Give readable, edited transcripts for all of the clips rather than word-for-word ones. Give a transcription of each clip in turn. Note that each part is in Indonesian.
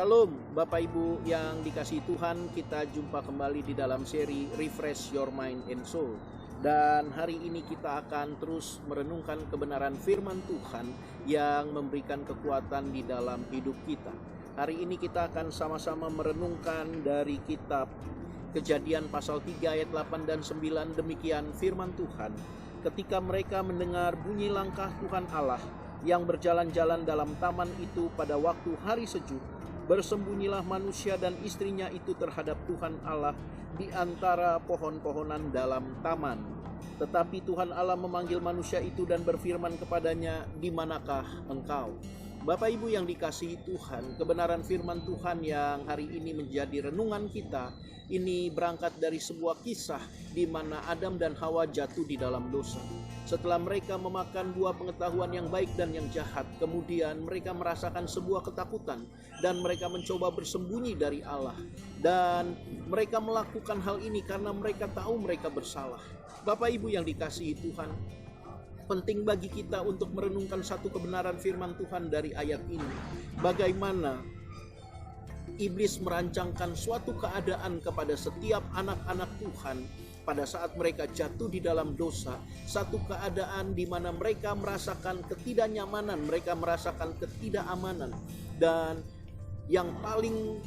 Shalom Bapak Ibu yang dikasihi Tuhan, kita jumpa kembali di dalam seri Refresh Your Mind and Soul. Dan hari ini kita akan terus merenungkan kebenaran firman Tuhan yang memberikan kekuatan di dalam hidup kita. Hari ini kita akan sama-sama merenungkan dari kitab Kejadian pasal 3 ayat 8 dan 9. Demikian firman Tuhan. Ketika mereka mendengar bunyi langkah Tuhan Allah yang berjalan-jalan dalam taman itu pada waktu hari sejuk, bersembunyilah manusia dan istrinya itu terhadap Tuhan Allah di antara pohon-pohonan dalam taman. Tetapi Tuhan Allah memanggil manusia itu dan berfirman kepadanya, "Di manakah engkau?" Bapak Ibu yang dikasihi Tuhan, kebenaran firman Tuhan yang hari ini menjadi renungan kita, ini berangkat dari sebuah kisah di mana Adam dan Hawa jatuh di dalam dosa. Setelah mereka memakan buah pengetahuan yang baik dan yang jahat, kemudian mereka merasakan sebuah ketakutan dan mereka mencoba bersembunyi dari Allah. Dan mereka melakukan hal ini karena mereka tahu mereka bersalah. Bapak Ibu yang dikasihi Tuhan, penting bagi kita untuk merenungkan satu kebenaran firman Tuhan dari ayat ini. Bagaimana iblis merancangkan suatu keadaan kepada setiap anak-anak Tuhan pada saat mereka jatuh di dalam dosa. Satu keadaan di mana mereka merasakan ketidaknyamanan, mereka merasakan ketidakamanan. Dan yang paling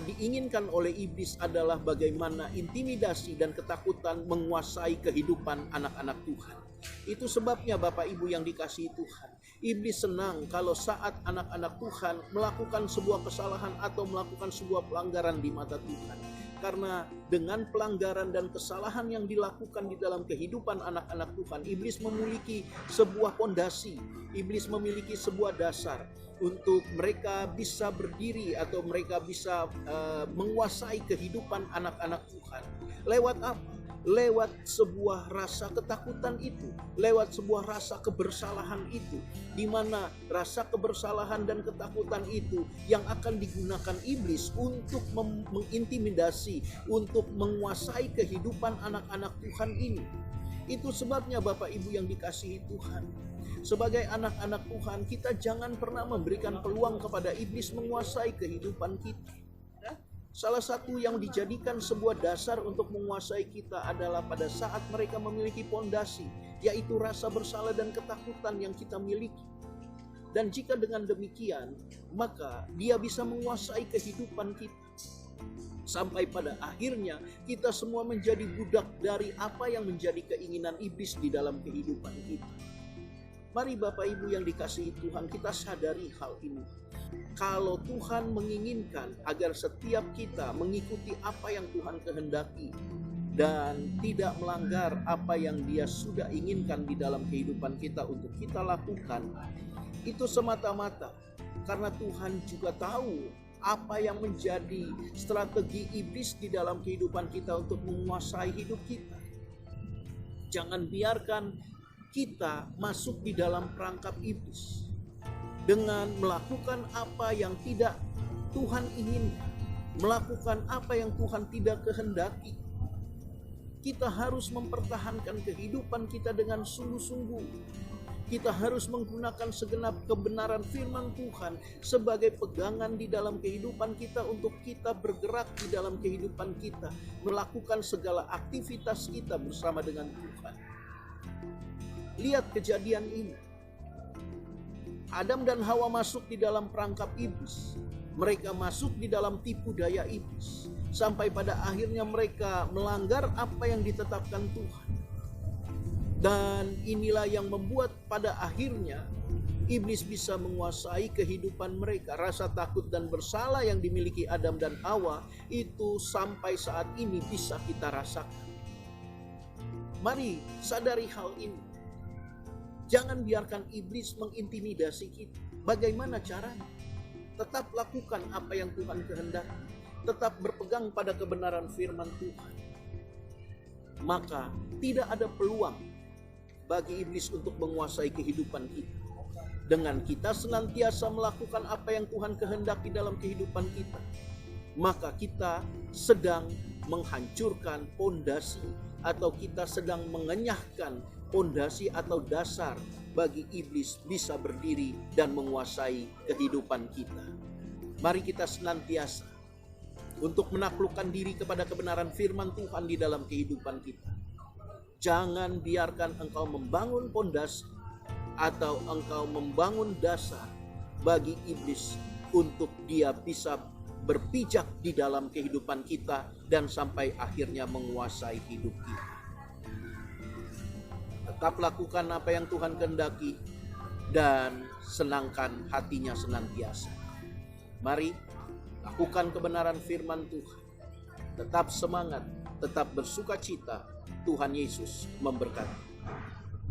diinginkan oleh iblis adalah bagaimana intimidasi dan ketakutan menguasai kehidupan anak-anak Tuhan. Itu sebabnya Bapak Ibu yang dikasihi Tuhan, iblis senang kalau saat anak-anak Tuhan melakukan sebuah kesalahan atau melakukan sebuah pelanggaran di mata Tuhan. Karena dengan pelanggaran dan kesalahan yang dilakukan di dalam kehidupan anak-anak Tuhan, iblis memiliki sebuah pondasi, iblis memiliki sebuah dasar untuk mereka bisa berdiri atau mereka bisa menguasai kehidupan anak-anak Tuhan. Lewat apa? Lewat sebuah rasa ketakutan itu, lewat sebuah rasa kebersalahan itu, di mana rasa kebersalahan dan ketakutan itu yang akan digunakan iblis untuk mengintimidasi, untuk menguasai kehidupan anak-anak Tuhan ini. Itu sebabnya Bapak Ibu yang dikasihi Tuhan, sebagai anak-anak Tuhan, kita jangan pernah memberikan peluang kepada iblis menguasai kehidupan kita. Salah satu yang dijadikan sebuah dasar untuk menguasai kita adalah pada saat mereka memiliki pondasi, yaitu rasa bersalah dan ketakutan yang kita miliki. Dan jika dengan demikian, maka dia bisa menguasai kehidupan kita. Sampai pada akhirnya kita semua menjadi budak dari apa yang menjadi keinginan iblis di dalam kehidupan kita. Mari Bapak Ibu yang dikasihi Tuhan, kita sadari hal ini. Kalau Tuhan menginginkan agar setiap kita mengikuti apa yang Tuhan kehendaki dan tidak melanggar apa yang Dia sudah inginkan di dalam kehidupan kita untuk kita lakukan, itu semata-mata karena Tuhan juga tahu apa yang menjadi strategi iblis di dalam kehidupan kita untuk menguasai hidup kita. Jangan biarkan kita masuk di dalam perangkap iblis dengan melakukan apa yang tidak Tuhan inginkan, melakukan apa yang Tuhan tidak kehendaki. Kita harus mempertahankan kehidupan kita dengan sungguh-sungguh. Kita harus menggunakan segenap kebenaran firman Tuhan sebagai pegangan di dalam kehidupan kita untuk kita bergerak di dalam kehidupan kita, melakukan segala aktivitas kita bersama dengan Tuhan. Lihat kejadian ini. Adam dan Hawa masuk di dalam perangkap iblis. Mereka masuk di dalam tipu daya iblis. Sampai pada akhirnya mereka melanggar apa yang ditetapkan Tuhan. Dan inilah yang membuat pada akhirnya iblis bisa menguasai kehidupan mereka. Rasa takut dan bersalah yang dimiliki Adam dan Hawa itu sampai saat ini bisa kita rasakan. Mari sadari hal ini. Jangan biarkan iblis mengintimidasi kita. Bagaimana caranya? Tetap lakukan apa yang Tuhan kehendaki. Tetap berpegang pada kebenaran firman Tuhan. Maka tidak ada peluang bagi iblis untuk menguasai kehidupan kita. Dengan kita senantiasa melakukan apa yang Tuhan kehendaki dalam kehidupan kita, maka kita sedang menghancurkan pondasi atau kita sedang mengenyahkan pondasi atau dasar bagi iblis bisa berdiri dan menguasai kehidupan kita. Mari kita senantiasa untuk menaklukkan diri kepada kebenaran firman Tuhan di dalam kehidupan kita. Jangan biarkan engkau membangun pondasi atau engkau membangun dasar bagi iblis untuk dia bisa berpijak di dalam kehidupan kita dan sampai akhirnya menguasai hidup kita. Tetap lakukan apa yang Tuhan kehendaki dan senangkan hatinya senantiasa. Mari lakukan kebenaran firman Tuhan. Tetap semangat, tetap bersuka cita. Tuhan Yesus memberkati.